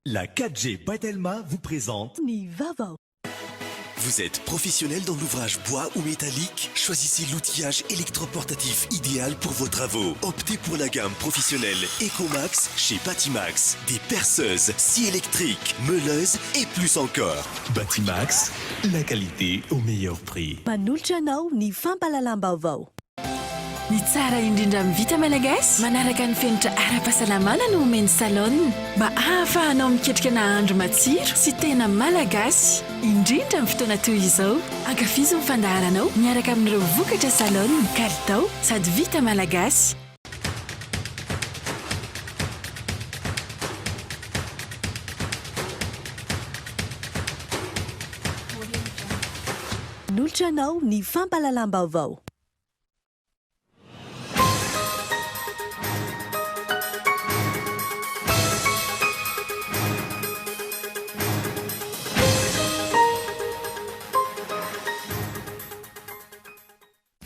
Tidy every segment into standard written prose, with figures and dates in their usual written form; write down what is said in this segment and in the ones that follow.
La 4G Batelma vous présente Nivava. Vous êtes professionnel dans l'ouvrage bois ou métallique? Choisissez l'outillage électroportatif idéal pour vos travaux. Optez pour la gamme professionnelle Ecomax chez Batimax. Des perceuses, scies électriques, meuleuses et plus encore. Batimax, la qualité au meilleur prix. Manolotra anao ny fampalalam-baovao. Ny tsara indrindra amin'ny vita malagasy manaraka ny fenitra ara-pahasalamana no omeny salon mba ahafahanao miketrika nahandro matsiro sy tena malagasy indrindra amin'ny fotoana toy izao. Ankafizo ny fandaharanao miaraka amin'ireo vokatra salon kalitao sady vita malagasy. Manolotra anao ny fampalalam-baovao.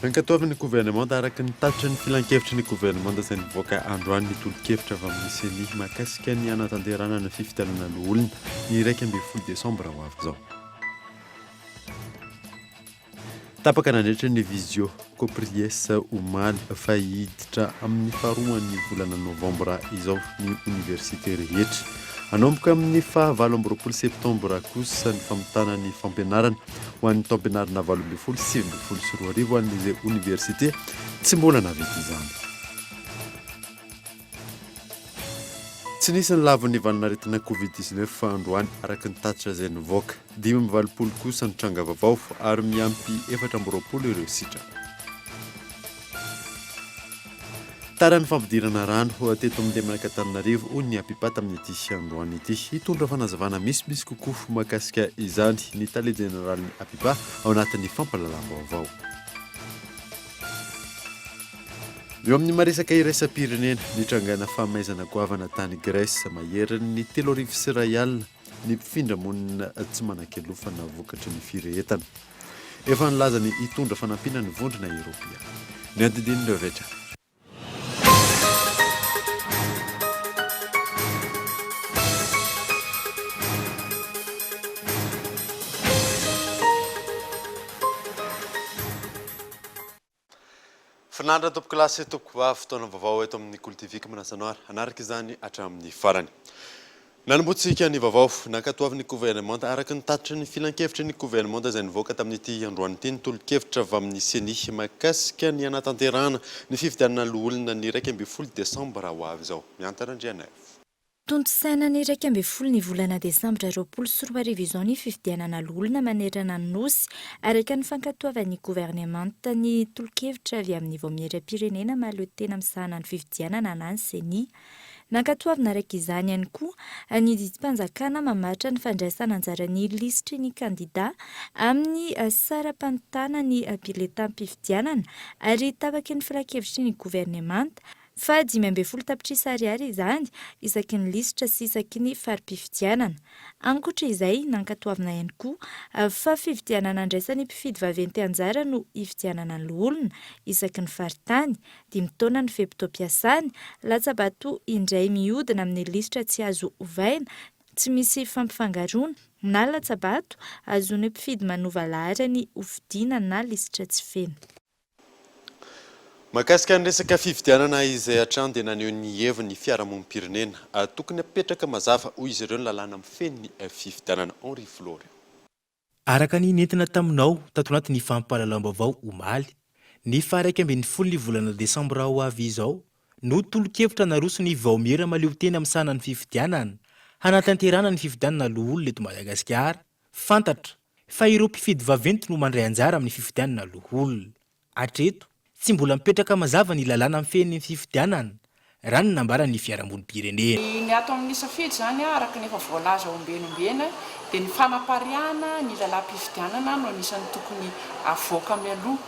Rankatoavin'ny gouvernement araka ny tatitra ny filan-kevitry ny gouvernement izay nivoaka androany ny tolo-kevitra avy amin'ny seny mahakasika ny anatanterana ny fifidianana ny olona ny 1 Desambra ho avy izao. Tapaka nandritra ny visio Copriesa omaly fahiditra amin'ny faharoan'ny volana novambra izao ny université rehetra. Anomboka amin'ny fahavalo amby roapolo septambra kosa ny famitana ny fampianarana ho an'ny taom-pianarana 20 sy 20 ho an'izay université tsy mbola navety izany. Tsy nisy ny lavin'ny valinaretina Covid-19 fa androany araka ny tatitra izay nivoaka 5 kosa ny tranga vaovao ary miampy 4 ireo sitrana. Tara ny fampidirana rano teto amin'ny Manakatananarivo ho ny ampipata amin'ny ity androany ity. Hitondra fanazavana misy kokoa mahakasika izany ny tale generaly Apipa ao anatin'ny fampalalam-baovao. Eo amin'ny maresaka iraisam-pirenena nitrangana fahamaizana goavana tany Grèce maheriny ny 3 sy iray alina ny mpifindra monina tsy manan-kelofana vokatry ny firehetana. Efa nilaza ny hitondra fanampina ny vondrona Europea. Ny andidin'ireo rehetra. Fernandra top classe top vavy fotoana vaovao eto amin'ny Kultivika Manasanoara anaraka izany hatramin'ny farany. Nanombotsika ny vaovao nankatoavin'ny gouvernement araka ny tatitra ny filan-kevitry ny gouvernement izay nivoaka tamin'ity androany ity ny tolo-kevitra avy amin'ny seny mahakasika ny anatanterahana ny fifidianana olona ny 1 Desambra ho avy izao. Miantana Andriana. Tontosaina ny 1 ny volana Desambra 2024 izao ny fifidianana olona manerana ny nosy araka ny fankatoavan'ny gouvernement ny tolo-kevitra avy amin'ny voamieram-pirenena mahaleo tena misahana ny fifidianana anany seny. Nankatoavina araka izany ihany koa ny didim-panjakana mamaritra ny fandraisana anjaran'ny lisitry ny kandida amin'ny saram-panontana ny biletam-pifidianana ary tapaky ny filan-kevitry ny gouvernement fa 5 tapitrisa ariary izany isaky ny lisitra sy isaky ny fari-pifidianana. Ankoatra izay nankatoavina ihany koa fa fifidianana andraisan'ny mpifidy vaventy anjara no ifidianana ny olona isaky ny faritany 5 taona ny fehim-potoam-piasany latsabato indray mihodina amin'ny lisitra tsy azo ovaina tsy misy fampifangaroana na latsabato azony mpifidy manova lahara ny ofidiana na lisitra tsy feno. Mahakasika ny resaka fifidianana izay hatrany dia naneho ny heviny fiarahamonim-pirenena tokony apetraka mazava hoy izy ireo ny lalàna mifeny fifidianana Henri Flory. Araka ny nentina taminao tato anaty ny fampalalam-baovao omaly ny 1 ny volana Desambra ho avy izao no tolo-kevitra naroso ny vaomiera maleo tena misahana ny fifidianana hanatanterana ny fifidianana olona eto Madagasikara. Fantatra fa ireo mpifidy vaventy no mandray anjara amin'ny fifidianana olona. Hatreto tsy mbola mipetraka mazava ny lalàna mifeny fifidianana raha ny nambara ny fiarahamonim-pirenena. Ny ato amin'ny safidy zany araka ny efa voalaza ombenombena dia ny fanapariana ny lalam-pifidianana no anisan'ny tokony avoaka mialoha.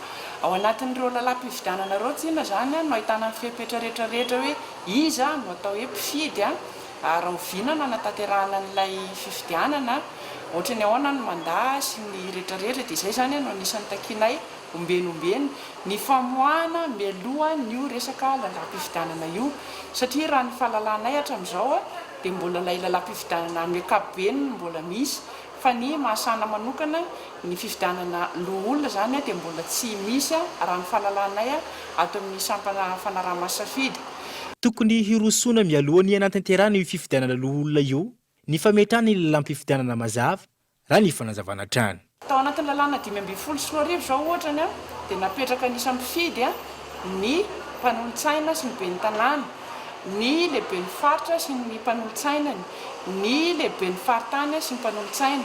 Ao anatin'ireo lalam-pifidianana ireo tsina zany no ahitana ny fepetra rehetrarehetra hoe iza no atao hoe mpifidy raha ovinana anatanterahana n'ilay fifidianana ohatra ny ahoana ny mandaa sy ny rehetrarehetra dia izay zany no anisan'ny takinay ombenombeny ny famoahana mialoha ny resaka lalam-pifidianana io satria raha ny fahalalànay hatramin'izao dia mbola ilay lalam-pifidianana amin'ny ankapobeny mbola misy, fa ny mahasana manokana ny fifidianana loha olona zany dia mbola tsy misy raha ny fahalalanay ato amin'ny sampana fanaraha-masafidy. Tokony hirosoana mialohan'ny anatanterahana io fifidianana loha olona io ny fametrahana ny lalam-pifidianana mazava raha ny fanazavana trany. Tao anatin'ny lalàna 5 sy 4 zao ohatrany dia napetraka ny sampifidy ny mpanolontsaina sy ny ben'ny tanàna, ny lehiben'ny faritra sy ny mpanolontsainany, ny lehiben'ny faritany sy ny mpanolontsaina.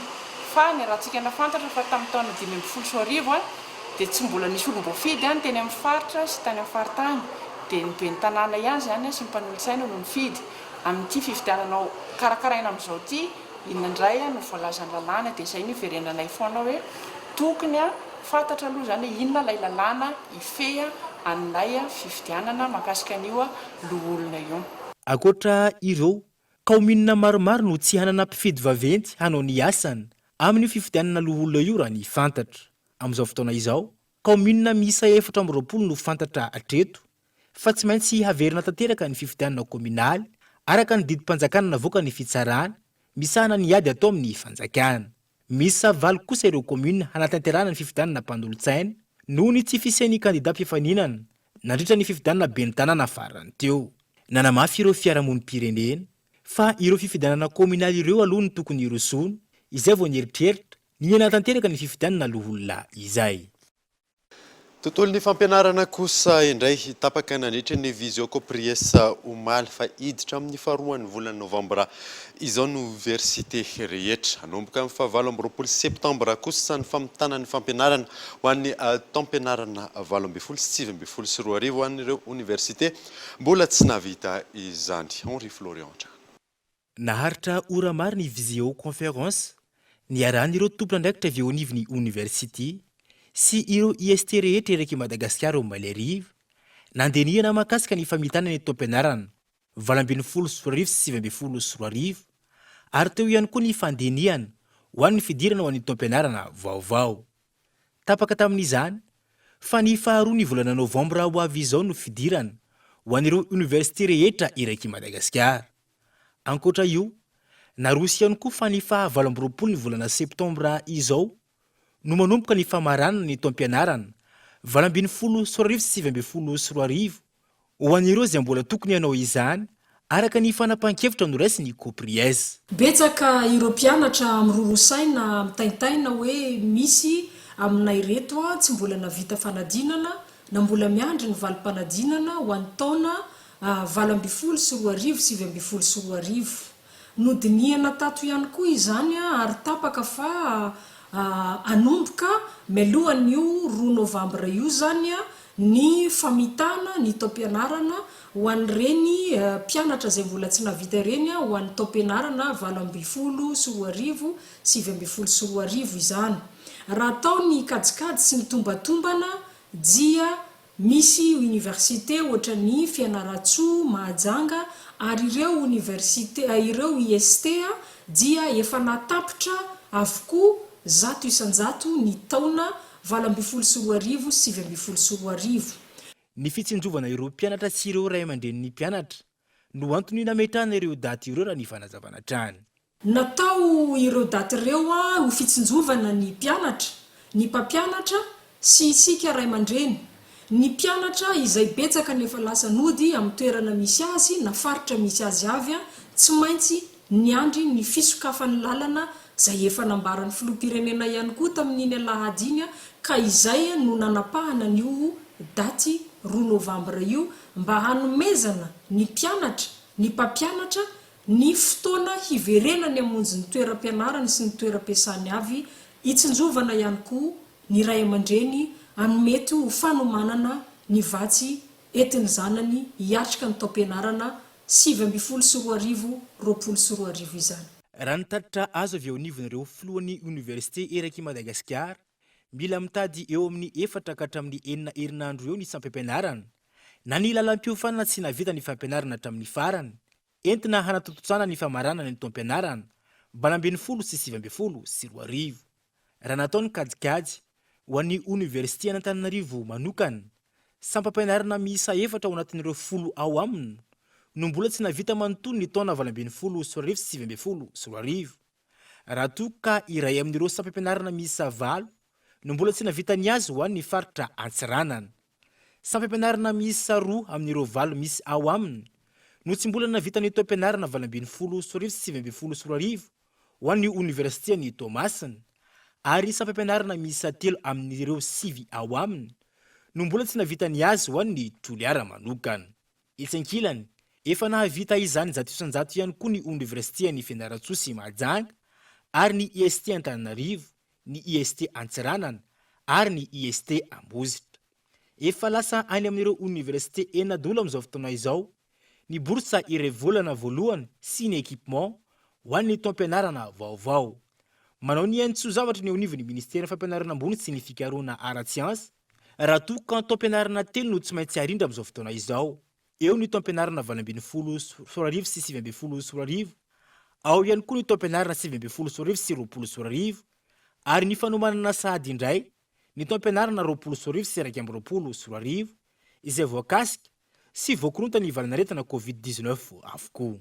Fa ny rahantsika nafantatra fa tamin'ny taona 5 sy 4 dia tsy mbola nisy olom-boafidy teny amin'ny faritra sy tany amin'ny faritany, dia ny ben'ny tanàna ihany zany sy ny mpanolontsaina no nifidy. Amin'ity fifidiananao karakaraina amin'izao ity, inona indray no voalazan'ny lalàna dia izay ny iverenanay foana hoe tokony fantatra aloha zany inona ilay lalàna ifeha anay fifidianana mahakasika an'io loha olona io. Ankoatra ireo, kaominina maromaro no tsy hanana mpifidy vaventy hanao ny asany amin'ny fifidianana loha olona io raha ny fantatra. Amin'izao fotoana izao, kaominina miisa 420 no fantatra hatreto, fa tsy maintsy haverina tanteraka ny fifidianana kominaly araka ny didim-panjakana navoaka ny fitsarana, misahana ny ady atao amin'ny fanjakana. Misy 9 kosa ireo komina hanatanterahana ny fifidianana mpanolontsaina noho ny tsy fisian'ny kandida-mpifaninana nandritra ny fifidianana ben'ny tanàna farany teo. Nanamafy ireo fiarahamonim-pirenena fa ireo fifidianana kominaly ireo aloha ny tokony hirosoana, izay vao nieritreritra ny hanatanteraka ny fifidianana loha olona izay. Tontolo ny fampianarana kosa indray tapaka nandritra ny visio-kopriesa omaly fa iditra amin'ny faharoan'ny volana novambra izao ny université rehetra. Hanomboka amin'ny 7 septambra kosa ny famitana ny fampianarana ho an'ny taom-pianarana 12 sy 9 sy 2 arivo ho an'ireo université mbola tsy navita izany. Henri Florian. Naharitra ora maro ny visio-conférence niaran'ireo tompon'andraikitra avy eo anivon'ny université sy ireo IST rehetra eraky Madagasikara ao Malariva nandenihana makasika ny famitana ny taom-pianarana 20 sy 4 sy 9 sy 4 ary teo ihany koa ny fandenihana ho an'ny fidirana ho an'ny taom-pianarana vaovao. Tapaka tamin'izany fa ny faharoa ny volana novambra ho avy izao no fidirana ho an'ireo université rehetra eraky Madagasikara. Ankoatra io, narosy ihany koa fa ny 20 ny volana septambra izao no manomboka ny famaranana ny taom-pianarana 20 sy 4 sy 9 sy 4 ho an'ireo izay mbola tokony hanao izany araka ny fanapahan-kevitra no raisy ny kopriesa. Betsaka ireo mpianatra mirorosaina mitaintaina hoe misy aminay reto tsy mbola navita fanadinana na mbola miandry ny valim-panadinana ho an'ny taona 12 sy 4 sy 9 sy 4 nodinihana tato ihany koa izany ary tapaka fa anomboka mialohan'io 2 novambra io zany ny famitana ny taom-pianarana ho an'ireny mpianatra izay mbola tsy navita ireny ho an'ny taom-pianarana 12 sy 4 sy 9 sy 4 izany. Raha atao ny kajikajy sy ny tombatombana dia misy université ohatra ny Fianarantsoa, Mahajanga ary ireo université ireo IST dia efa natapitra avokoa 100 isan-jato ny taona 12 sy 4 sy 9 sy 4. Ny fitsinjovana ireo mpianatra sy ireo ray aman-drenin'ny mpianatra no antony nametrahana ireo daty ireo raha ny fanazavana trany. Natao ireo daty ireo ho fitsinjovana ny mpianatra, ny mpampianatra sy isika ray aman-dreny. Ny mpianatra izay betsaka nefa lasa nody amin'ny toerana misy azy na faritra misy azy avy tsy maintsy niandry ny fisokafan'ny lalana izay efa nambaran'ny filoham-pirenena ihany koa tamin'iny alahady iny ka izay no nanapahana n'io daty 2 novambra io mba hanomezana ny mpianatra, ny mpampianatra ny fotoana hiverenany hamonjy ny toeram-pianarany sy ny toeram-piasany avy, hitsinjovana ihany koa ny ray aman-dreny mety ho fanomanana ny vatsy entiny zanany hiatrika ny taom-pianarana 9 sy 4 sy 4 izany. Raha nitatitra azo avy eo anivon'ireo filohan'ny université eraky Madagasikara mila mitady eo amin'ny 4 ka hatramin'ny 9 herinandro eo ny sampam-pianarana na ny lalam-piofanana tsy navita ny fampianarana hatramin'ny farany entina hanatototsana ny famaranana ny taom-pianarana 20 sy 9 sy 4. Raha natao ny kajikajy ho an'ny université Antananarivo manokana sampam-pianarana miisa 4 ao anatin'ireo 10 ao aminy no mbola tsy navita manontolo ny taona 2024 raha toa ka iray amin'ireo sampam-pianarana miisa 8 no mbola tsy navita ny azy ho an'ny faritra Antsiranana. Sampam-pianarana miisa 2 amin'ireo 8 misy ao aminy no tsy mbola navita ny taom-pianarana 2024 ho an'ny Université ny Tomasina, ary sampam-pianarana miisa 3 amin'ireo 5 ao aminy no mbola tsy navita ny azy ho an'ny Toliara manokana. Isan-kilany, efa nahavita izany zato isan-jato ihany koa ny Université ny Fianarantsoa Mahajanga, ary ny IST Antananarivo, ny IST Antsiranana, ary ny IST Ambositra. Efa lasa any amin'ireo université enadola amin'izao fotoana izao ny boursa iray volana voalohany sy ny équipement ho an'ny taom-pianarana vaovao. Manao ny haintso-zavatra ny eo anivon'ny ministera fampianarana ambony sy ny fikarohana ara-tsiansy raha toa ka taom-pianarana telo no tsy maintsy arindra amin'izao fotoana izao. Eo ny taom-pianarana 2024 sy 2024, ao ihany koa ny taom-pianarana 2024 sy 2024, ary ny fanomanana sahady indray ny taom-pianarana 2024 sy 2024 izay voakasika sy voakorontana ny valanaretana Covid-19 avokoa.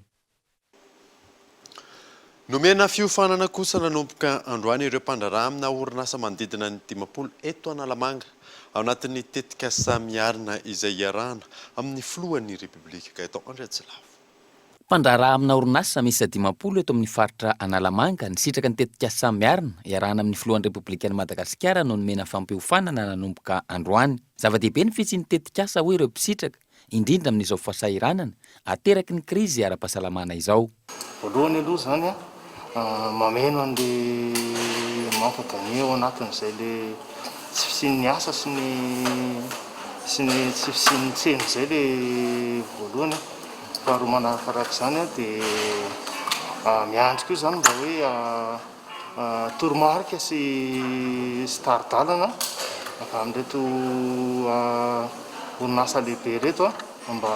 Nomena fiofanana kosa nanomboka androany ireo mpandraraha amina orinasa manodidina ny 10 eto Analamanga ao anatin'ny tetika samiarina izay iarahana amin'ny filohan'ny Repoblika Gaëtan Andriatsilava. Mpandraraha amina orinasa misy 10 eto amin'ny faritra Analamanga nisitraka ny tetika samiarina iarahana amin'ny filohan'ny Repoblikan'i Madagasikara no nomena fampiofanana nanomboka androany. Zava-dehibe ny fitsiny tetika asa hoe ireo mpisitraka indrindra amin'izao fahasahiranana ateraky ny krizy ara-pahasalamana izao. Voalohany aloha zany mameno an'le mampagany ao anatin'izay le tsy fisin'ny asa sy ny tsy fisin'ny tsena izay le voalohany. Faharoa manarakaraka zany dia miandrika io zany mba hoe toromarika sy taridalana avy amin'reto orinasa lehibe reto mba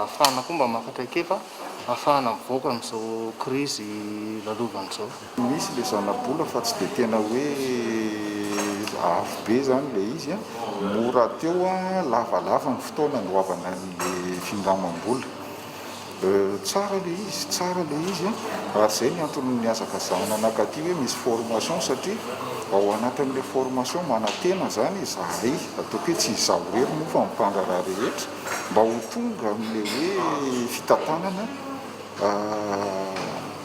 ahafahana koa mba mankatraikefa ahafahana mivoaka amin'izao krizy lalovana izao. Misy le zanabola fa tsy dia tena hoe avo be zany le izy mora teo lavalava ny fotoana andoavana le findramam-bola. Tsara le izy ary zay ny antony niazaka zahana anakaty hoe misy formation satria ao anatin'le formation manantena zany izahay ataoko hoe tsy izaho rery moa fa mipandara rehetra mba ho tonga amin'le hoe fitantanana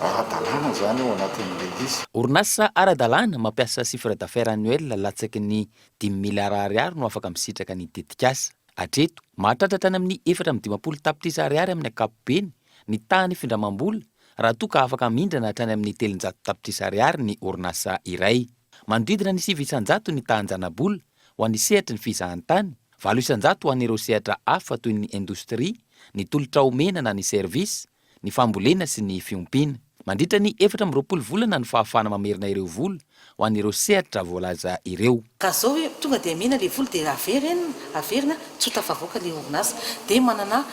ara-dalàna zany ao anatin'le izy. Orinasa ara-dalàna mampiasa chiffre d'affaires annuel latsaky ny 10 000 ariary no afaka misitraka ny tetikasa. Atreto mahatratra tany amin'ny 410 tapitrisa ariary amin'ny ankapobeny ny tany findramam-bola raha toa ka afaka mindrana hatrany amin'ny 300 tapitrisa ariary ny orinasa iray. Manodidina ny 900 ny tahanjana-bola ho an'ny sehatra ny fizahan-tany, 900 ho an'ireo sehatra hafa toy ny indostria, ny tolotra omena na ny service, ny fambolena sy ny fiompiana. Mandritra ny 420 volana ny fahafahana mamerina ireo vola ho an'ireo sehatra voalaza ireo. Ka zao hoe tonga dia mena le vola dia averina tsy ho tafavoaka le orinasa dia manana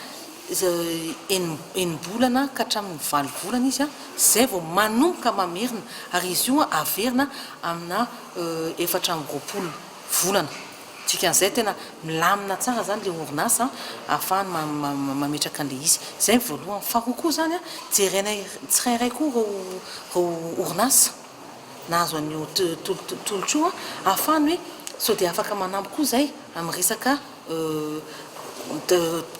enim-bolana ka hatramin'ny 20 volana izy zay vao manomboka mamerina ary izy io averina amina 420 volana. Dikan'izay tena milamina tsara zany le orinasa ahafahany mametraka an'le izy. Zay voalohany faharoa koa zany jerena tsirairay koa ro orinasa nahazo an'io tolotra ahafahany hoe sao dia afaka manampy koa zay amin'ny resaka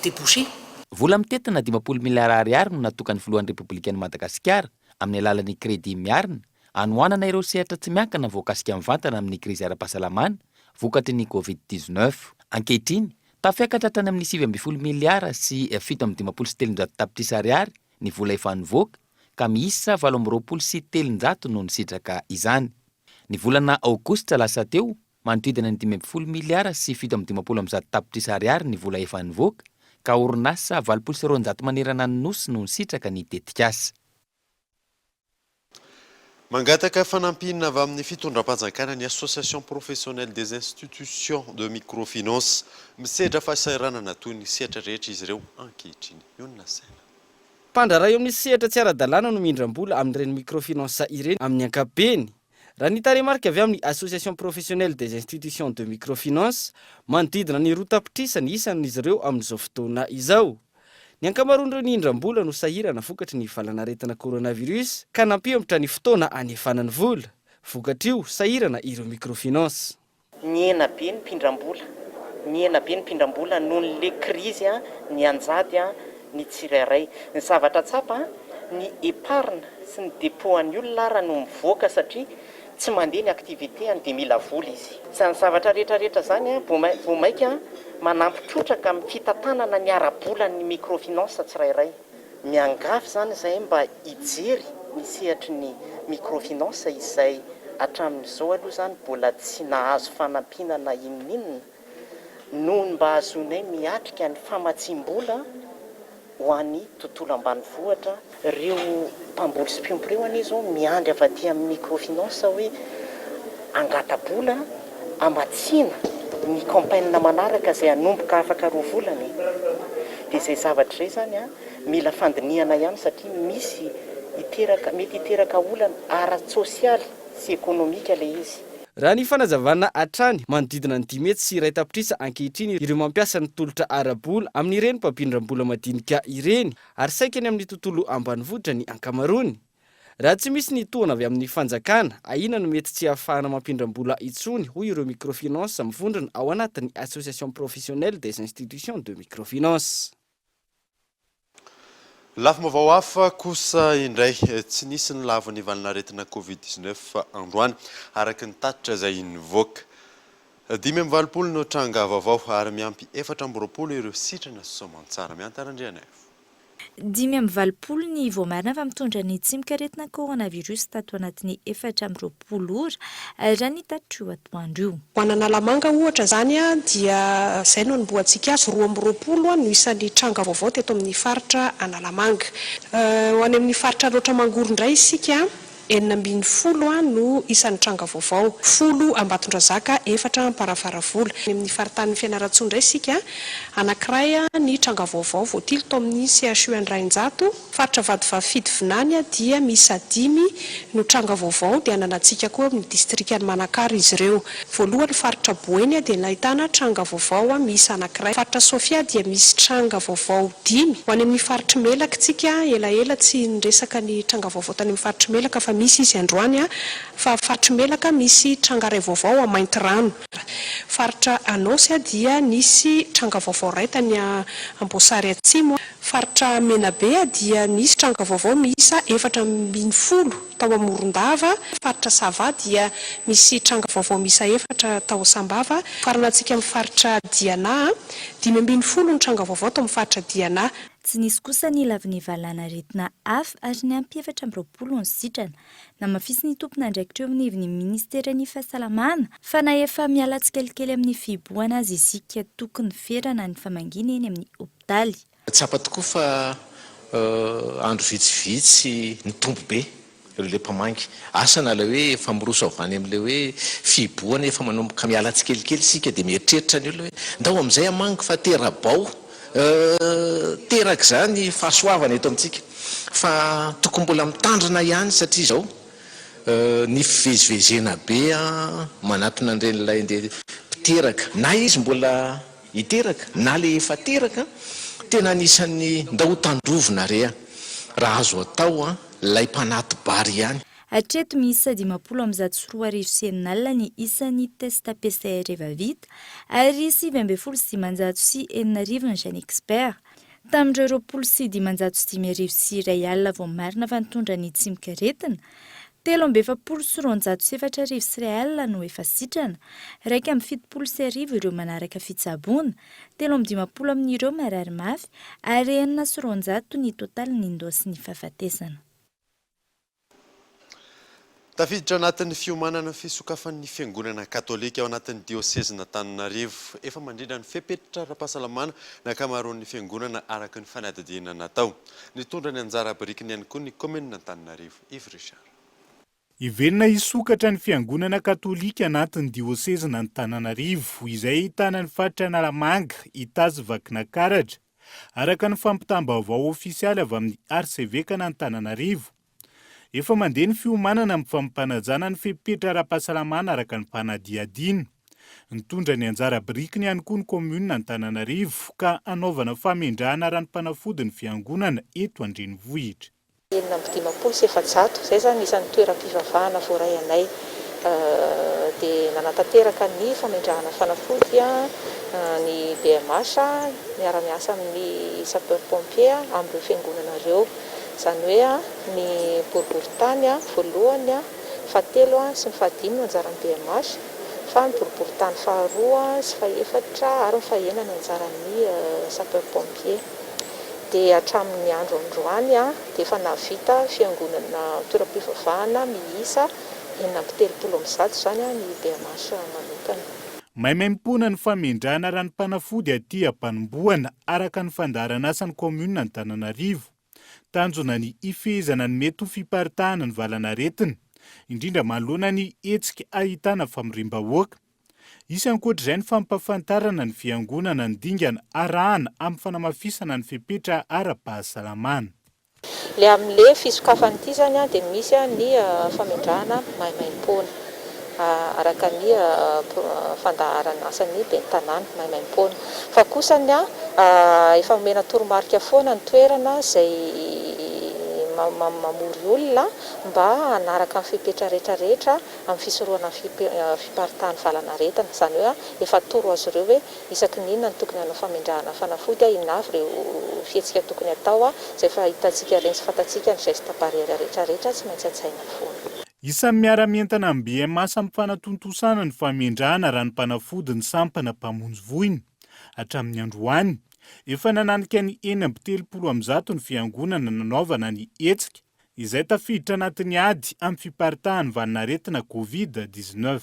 débouché. Vola mitetina 10 miliyara ariary no natokany filohan'ny Repoblikan'i Madagasikara amin'ny alalan'ny crédit miarina anohanana ireo sehatra tsy miankana voakasika mivantana amin'ny krizy ara-pahasalamana vokatry ny Covid-19. Ankehitriny tafiakatra hatrany amin'ny 7 miliyara sy 717 tapitrisa ariary ny vola efa nivoaka ka miisa 720 sy 700 no nisitraka izany. Ny volana aogositra lasa teo manodidina ny 12 miliyara sy 710 tapitrisa ariary ny vola efa nivoaka ka orinasa 200 manerana ny nosy no nisitraka ny tetikasa. Mangataka fanampinana avy amin'ny fitondram-panjakana ny Association professionnelle des institutions de microfinance misedra fahasahiranana toy ny sehatra rehetra izy ireo ankehitriny. Iona saina. Mpandraraha eo amin'ny sehatra tsy ara-dalàna no mindram-bola amin'ireny microfinance ireny amin'ny ankapobeny. Raha ny taremarika avy amin'ny Association professionnelle des institutions de microfinance manodidina ny 2 tapitrisa ny isan'izy ireo amin'izao fotoana izao. ny ankamaroan'ireo ny indram-bola no sahirana vokatry ny valanaretina coronavirus ka nampiomotra ny fotoana anefanany vola vokatry io sahirana ireo microfinance. Ny ena be ny mpindram-bola noho nyle krizy ny anjady ny tsirairay ny zavatra tsapa ny épargne sy ny dépôt-an'ny olona raha no mivoaka satria tsy mandeha ny activité dia mila vola izy. Izany zavatra rehetrarehetra zany vao maika manampitrotraka amin'ny fitantanana ny ara-bolan'ny microfinance tsirairay. Miangafy zany izay mba hijery ny sehatry ny microfinance izay hatramin'izao aloha zany mbola tsy nahazo fanampinana inon'inona noho ny mba azonay miatrika ny famatsim-bola ho an'ny tontolo ambanivohitra. Ireo mpamboly sy mpiompy ireo anie zao miandry avy aty amin'ny microfinance hoe angata-bola amatsiana ny campagne manaraka izay hanomboka afaka roa volana. Dia izay zavatra izay zany mila fandiniana ihany satria misy mety hiteraka olana ara-tsosialy sy ekonomika ilay izy. Raha ny fanazavana hatrany manodidina ny 10 metry sy iray tapitrisa ankehitriny ireo mampiasa ny tolotra ara-bola amin'ireny mpampindram-bola madinika ireny ary saikany amin'ny tontolo ambanivohitra ny ankamaroany. Raha tsy misy ny tohana avy amin'ny fanjakana, aina no mety tsy ahafahana mampindram-bola itsony hoy ireo microfinance mivondrona ao anatin'ny association professionnelle des institutions de microfinance. Lafo mavao hafa kosa indray tsy nisy ny lavo ny valanaretina Covid-19 androany araka ny tatitra izay nivoaka. 520 no tranga vaovao ary miampy 420 ireo sitrana soamantsara miantarandriana. 520 ny voamarina fa mitondra ny tsimikaretina coronavirus tato anatin'ny 420 ora raha ny tatitra atoandro io. Ho an'ny Analamanga ohatra zany dia izay no niboantsika azy 2020 no isan'ny tranga vaovao teto amin'ny faritra Analamanga. Ho any amin'ny faritra loatra mangoro indray isika 420 no isan'ny tranga vaovao, 10 Ambatondrazaka, 4 Amparavaravola. Amin'ny faritany Fianarantsoa indray isika anankiray ny tranga vaovao voatily to amin'ny CHU Andrainjato, faritra Vadivavy Vinany dia misy 5 no tranga vaovao dia ananatsika koa amin'ny distriktany Manakara izy ireo. Voalohany faritra Boeny dia nahitana tranga vaovao misy anankiray, faritra Sofia dia misy tranga vaovao 5. Ho any amin'ny faritra Melaka tsika elaela tsy niresaka ny tranga vaovao tany amin'ny faritra Melaka fa misy izy androany fa faritra Melaka misy trangaray vaovao a Maintirano. Faritra Anosy dia nisy tranga vaovao ray tany Amboasary Atsimo. Faritra Menabe dia nisy tranga vaovao miisa 420 tao Amorondava. Faritra Sava dia misy tranga vaovao miisa 4 tao Sambava. Faranatsika amin'ny faritra Diana 520 ny tranga vaovao tao amin'ny faritra Diana. Tsy nisy kosa ny laviny valanaretina hafa ary ny ampy 420 ny sitrana. Namafisy ny tompon'andraikitra eo amin'ny ivon'ny ministeran'ny fahasalamana fa na efa miala tsikelikely amin'ny fiboana azy isika tokony ferana ny famangina eny amin'ny hopitaly. Tsapa tokoa fa andro vitsivitsy ny tombo be ireo le mpamangy asa na la hoe famoroso avany amin'le hoe fiboana efa manomboka miala tsikelikely isika dia mieritreritra ny olona hoe ndao amin'izay amangy fa terabao teraka zany fahasoavana eto amintsika fa tokony mbola mitandrina ihany satria zao ny fivezivezena be manatona an'iren'ilay nde mpiteraka na izy mbola hiteraka na le efa teraka tena anisan'ny ndao tandrovona rea raha azo atao lay mpanaty bary ihany. Hatreto miisa 524 sy enina ny isan'ny testa PCR efa vita ary 720 sy 9 ny jeune expert. Tamin'ireo 20 sy 505 sy 1 alina vao marina fa nitondra ny tsimikaretina, 720 sy 404 sy 1 alina no efa sitrana, 170 sy 1 ireo manaraka fitsaboana, 750 amin'ireo marary mafy ary 9 sy 400 ny totaly ny ndosy ny fahafatesana. Tafiditra anatin'ny fiomanana fisokafan'ny fiangonana katolika ao anatin'ny diosezina Antananarivo efa mandrindra ny fepetritra ara-pahasalamana ny ankamaroan'ny fiangonana araka ny fanadihadiana natao. Nitondra ny anjara birikiny ihany koa ny komena Antananarivo. Yves Richard. Ivenina isokatra ny fiangonana katolika anatin'ny diosezina Antananarivo izay ahitana ny faritra Analamanga, Itazy, Vakinankaratra araka ny fampitam-baovao ofisialy avy amin'ny artsevekana Antananarivo. Efa mandeha ny fiomanana amin'ny fampanajana ny fepetra ara-pahasalamana araka ny mpanadihadiana. Nitondra ny anjara birikiny ihany koa ny komunina Antananarivo ka anaovana famindrahana ranom-panafody ny fiangonana eto an-drenivohitra. 750 zay zany isan'ny toeram-pivavahana voaray anay dia nanatanteraka ny famindrahana fanafody ny BMH miara-miasa amin'ny sapeur pompier amin'ireo fiangonana ireo, izany hoe ny boriboritany voalohany fahatelo sy ny fahadimy no anjaran'ny BMH, fa ny boriboritany faharoa sy fahaefatra ary ny fahaenina no anjaran'ny sapeur pompier. Dia hatramin'ny andro androany dia efa navita fiangonana toeram-pivavahana miisa 430 zany ny BMH manokana. Maimaim-pona ny famindrahana ranom-panafody aty Ampanomboana araka ny fandaharana asan'ny komunina Antananarivo. Tanjona ny ifezana ny mety ho fiparitahana ny valanaretina, indrindra manoloana ny hetsika ahitana famirim-bahoaka. Isankoatr'izay ny fampafantarana ny fiangonana ny dingana arahana amin'ny fanamafisana ny fepetra ara-pahasalamana. Le amin'ilay fisokafana ity zany dia misy ny famindrahana maimaim-pona araka ny fandaharana asan'ny bentanàna maimaim-pona. Fa kosa efa omena toromarika foana ny toerana izay mamory olona mba hanaraka ny fepetra rehetrarehetra amin'ny fisorohana fiparitahany valanaretina, izany hoe efa toro azy ireo hoe isaky n'inona ny tokony hanao famindrahana fanafody, inavy ireo fihetsika tokony atao izay efa hitantsika reny sy fantatsika ny geste barrière rehetrarehetra tsy maintsy atsaina foana. Isan'ny miara-mientana amin'ny BMS amin'ny fanatontosana ny famindrahana ranom-panafody ny sampana mpamonjy voiny. Hatramin'ny androany efa nananika ny 430 ny fiangonana nanaovana ny hetsika izay tafiditra anatin'ny ady amin'ny fiparitahany valanaretina COVID-19.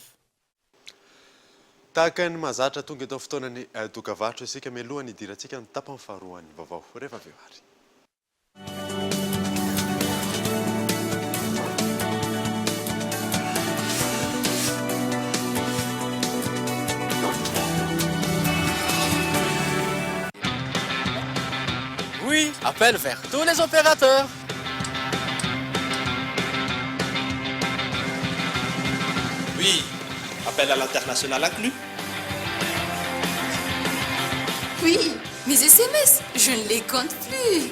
Tahaka ny mahazatra tonga eto fotoanany dokavarotra isika mialohan'ny idirantsika ny tapany faharoan'ny vaovao rehefa vehivary. Oui, appel vers tous les opérateurs. Oui, appel à l'international inclus. Oui, mes SMS, je ne les compte plus.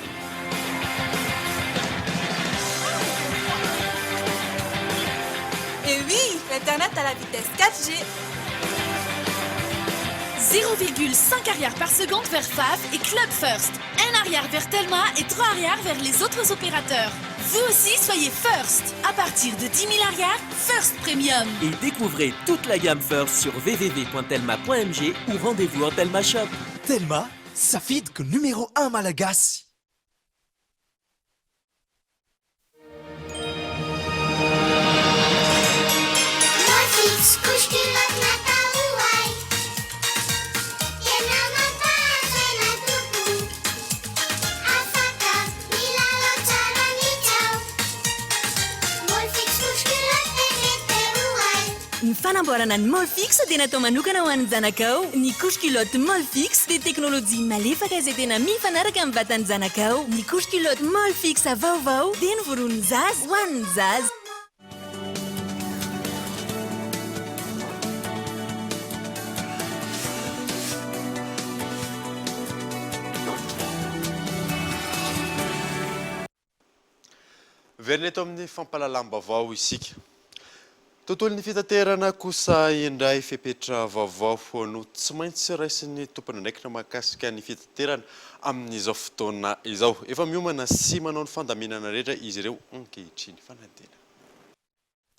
Et oui, l'Internet à la vitesse 4G. 0,5 arrière par seconde vers FAF et Club First. 1 arrière vers Telma et 3 arrières vers les autres opérateurs. Vous aussi, soyez First. À partir de 10 000 arrières, First Premium. Et découvrez toute la gamme First sur www.telma.mg ou rendez-vous en Telma Shop. Telma, sa fidque numéro 1 Malagasy. Ny fanamboarana ny Molfix dia natao manokana ho an'ny zanakao. Ny couche-culotte Molfix dia teknôlôjia malefaka izay tena mifanaraka amin'ny vatan'ny zanakao. Ny couche-culotte Molfix vaovao dia novoron'ny zaza ho an'ny zaza. Verina eto amin'ny fampalalam-baovao isika. Tontolon'ny fitaterana kosa indray fepetra vaovao no tsy maintsy raisin'ny tompony andraikitra mahakasika ny fitaterana amin'izao fotoana izao. Efa miomana sy manao ny fandaminana rehetra izy ireo ankehitriny fanadina.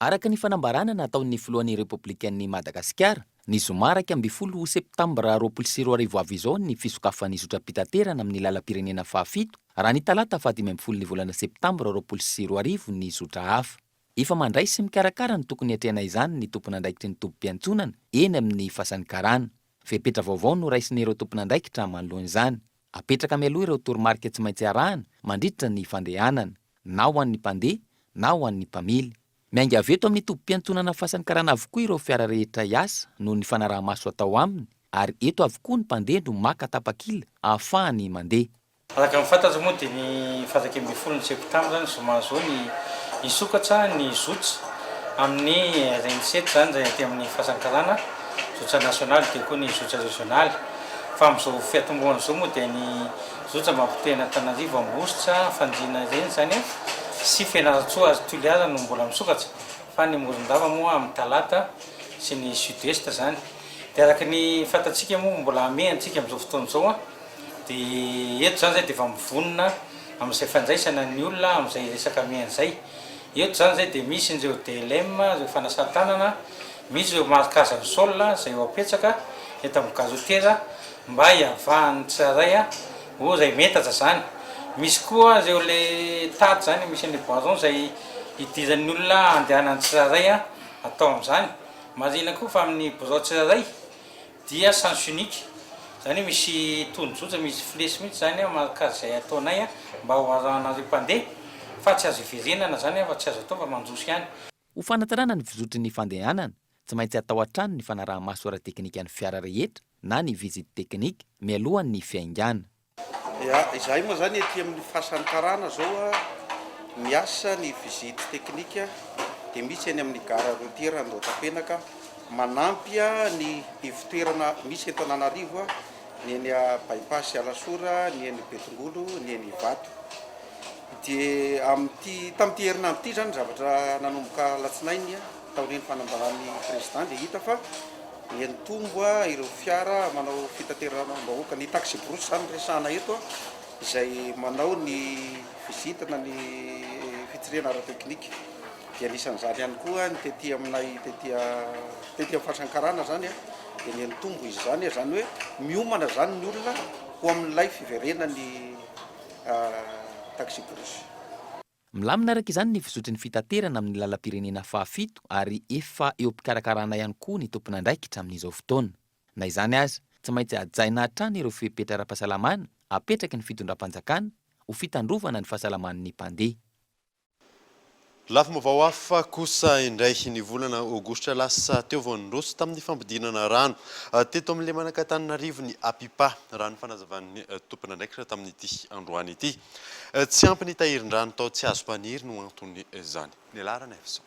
Araka ny fanambarana nataon'ny filohan'ny Repoblikan'ny Madagasikara, ny zoma 12 septambra 2024 avy izao ny fisokafan'ny zotra-pitaterana amin'ny lalam-pirenena fahafito, raha ny talata 15 ny volana septambra 2024 ny zotra hafa. Efa mandray sy mikarakara ny tokony hatrehana izany ny tompon'andraikitry ny tompo-piantsonana eny amin'ny fasan'ny karana. Fepetra vaovao no raisin'ireo tompon'andraikitra manoloan'izany. Apetraka mialoha ireo toromarika tsy maintsy arahana mandritra ny fandehanana, na ho an'ny mpandeha na ho an'ny mpamily. Miainga avy eto amin'ny tompo-piantsonana fasan'ny karana avokoa ireo fiara rehetra hiasa noho ny fanaraha-maso atao aminy, ary eto avokoa ny mpandeha no maka tapakila ahafahany mandeha. Araka ny fantatro moa dia ny 12 septambra zany zoma zao ny isokatra ny zotra amin'ny renisetra zany zay aty amin'ny fasan'ny karana zotra national dia koa ny zotra régional fa amin'izao fiatomboana izao moa dia ny zotra mampitena Antananarivo Ambositra Fandriana ireny zany a sy Fianaratsoa azo Toliara no mbola misokatra fa ny Morondava moa amin'ny Talata sy ny Sud-Est zany dia araka ny fantatsika moa mbola ame antsika amin'izao fotoana izao a dia eto zany zay dia efa mivonona amin'izay fandraisana ny olona amin'izay resaka mean'izay eto zany zay dia misy ireo DLM ireo fanasan-tanana misy ireo marikazany sol zay eo apetsaka eto amin'ny gazotera mba hiavahan'ny tsirairay a o zay metatra zany misy koa ireo le tady zany misy ny boison zay idiran'ny olona andehanan'ny tsirairay a atao amin'izany marina koa fa amin'ny birao tsirairay dia sens unique zany misy tonjotra misy flesy mihitsy zany a marikazy zay ataonay a mba ho arahanareo mpandeha fa tsy azo iverenana zany a fa tsy azo atao fa manjoso ihany. Ho fanatarana ny vizotry ny fandehanana tsy maintsy atao an-trano ny fanaraha-maso ara-teknika ny fiara rehetra na ny visite teknika mialohan'ny fiaingana. Izahay moa zany ety amin'ny fahasantarana zao miasa ny visite teknika dia misy eny amin'ny gara routière Andohatapenaka manampy ny ivitoerana misy eto Antananarivo ny eny bypass Alasora ny eny Betongolo ny eny Ivato dia tamin'ity herinandro ity zany zavatra nanomboka latsinainy taon'ny fanambaran'ny président dia hita fa ny tombo ireo fiara manao fitaterana-bahoaka ny taxi brosy zany resahana eto izay manao ny visite na ny fitirena ara-teknika dia anisan'izany ihany koa ny tety aminay tety amin'ny fahasankarana zany dia ny tombo izy zany zany hoe miomana zany ny olona ho amin'ilay fiverenany taxi brosy. Milamina araka izany ny vizotry ny fitaterana amin'ny lalam-pirenena fahafito ary efa eo am-pikarakarana ihany koa ny tompon'andraikitra amin'izao fotoana. Na izany aza tsy maintsy hajaina hatrany ireo fepetra ara-pahasalamana apetraky ny fitondram-panjakana ho fitandrovana ny fahasalaman'ny mpandeha. Lafim-baovao hafa kosa indray ny volana Aogositra lasa teo vao nirosy tamin'ny fampidinana rano teto amin'ilay manaka-Antananarivo ny Apipa rano fanazavan'ny tompon'andraikitra tamin'ity androany ity. Tsy ampy ny tahirin-drano tao tsy azo mpaniry no antony izany. Ny alarana efso.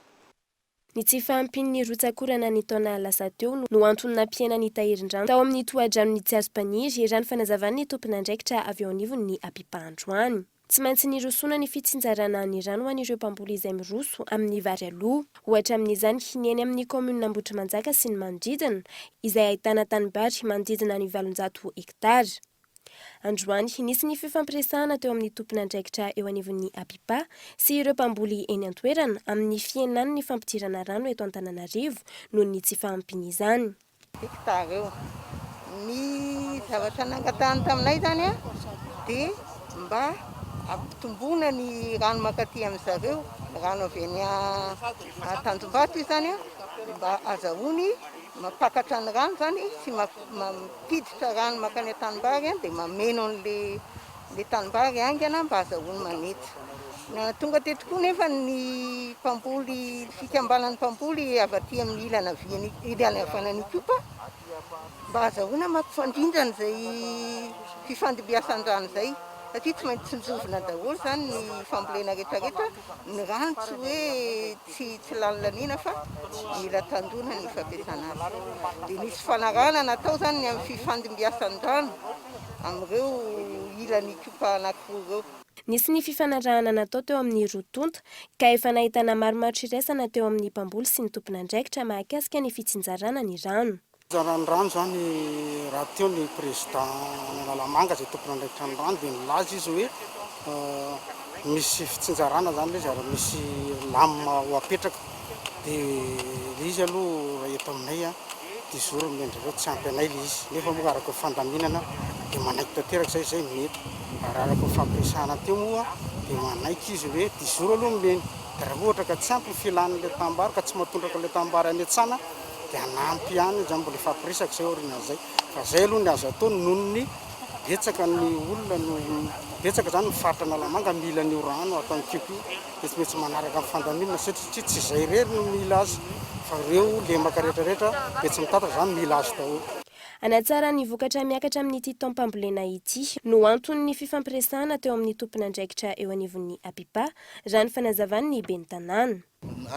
Ny tsy fahampin'ny rotsakorana ny taona lasa teo no antony nampiena ny tahirin-drano tao amin'ny toha-dranony tsy azo mpaniry rano fanazavan'ny tompon'andraikitra avy ao anivony ny Apipa androany. Tsy maintsy nirosona ny fitsinjarana ny rano ho an'ireo mpamboly izay miroso amin'ny vary aloha. Ohatra amin'izany hineny amin'ny komuna Ambohitrimanjaka sy ny manodidina izay ahitana tanimbary manodidina ny 700 hektara. Androany nisy ny fifampiresahana teo amin'ny tompon'andraikitra eo anivon'ny Apipa sy ireo mpamboly eny an-toerana amin'ny fihenany ny fampidirana rano eto Antananarivo noho ny tsy fahampiny izany. Hektara eo. Ny zavatra nangatahany taminay zany dia mba ampitomboana ny rano makaty amin'izareo rano avy any Tanjombato izany mba azahoany mapakatra ny rano zany sy mampiditra rano makany tanimbary dia mameno an'le tanimbary angana mba azahoany manety. Tonga teto koa nefa ny mpamboly fikambanan'ny mpamboly avy aty amin'ny ilana ilana havanan'ny Kopa mba azahoana mampifandindra an'izay fifandimbiasan-drano zay. Satria tsy maintsy tsinjovina daholo zany ny fambolena rehetrarehetra ny rano tsy hoe tsy lalilaniana fa mila tandrona ny fampiasana azy. Dia nisy fanarahana natao zany amin'ny fifandimbiasan-drano amin'ireo ilan'ny Kopa anankiroa ireo. Nisy ny fifanarahana natao teo amin'ny rotonta ka efa nahitana maromaro iraisana teo amin'ny mpamboly sy ny tompon'andraikitra mahakasika ny fitsinjarana ny rano. Ny rano zany raha teo ny président Nalamanga zay tompon'andraikitra ny rano dia nilaza izy hoe misy fitsinjarana zany le zara misy lamina ho apetraka dia izy aloha eto aminay tizoro mendreo tsy ampy anay le izy nefa moa araka fandaminana dia manaiky tanteraka zay mety araka fampiresahana teo moa dia manaiky izy hoe tizoro aloha meny dia raha ohatra ka tsy ampy filan'ilay tambary ka tsy mahatondraka ilay tambary anetsana dia anampy ihany zany mbola fampiresaka zay orinan'izay fa zay aloha ny azo atao noho ny betsaka ny olona no betsaka zany mifaritra Nalamanga mila ny rano atao Kopa dia tsy maintsy manaraka amin'ny fandaminana satria tsy izay rery no mila azy fa ireo lemaka rehetrarehetra dia tsy mitataka zany mila azy daholo. Anatsara ny vokatra miakatra amin'ity taom-pambolena ity no anton'ny fifampiresahana teo amin'ny tompon'andraikitra eo anivon'ny Apipa, raha ny fanazavany ny ben'ny tanàna.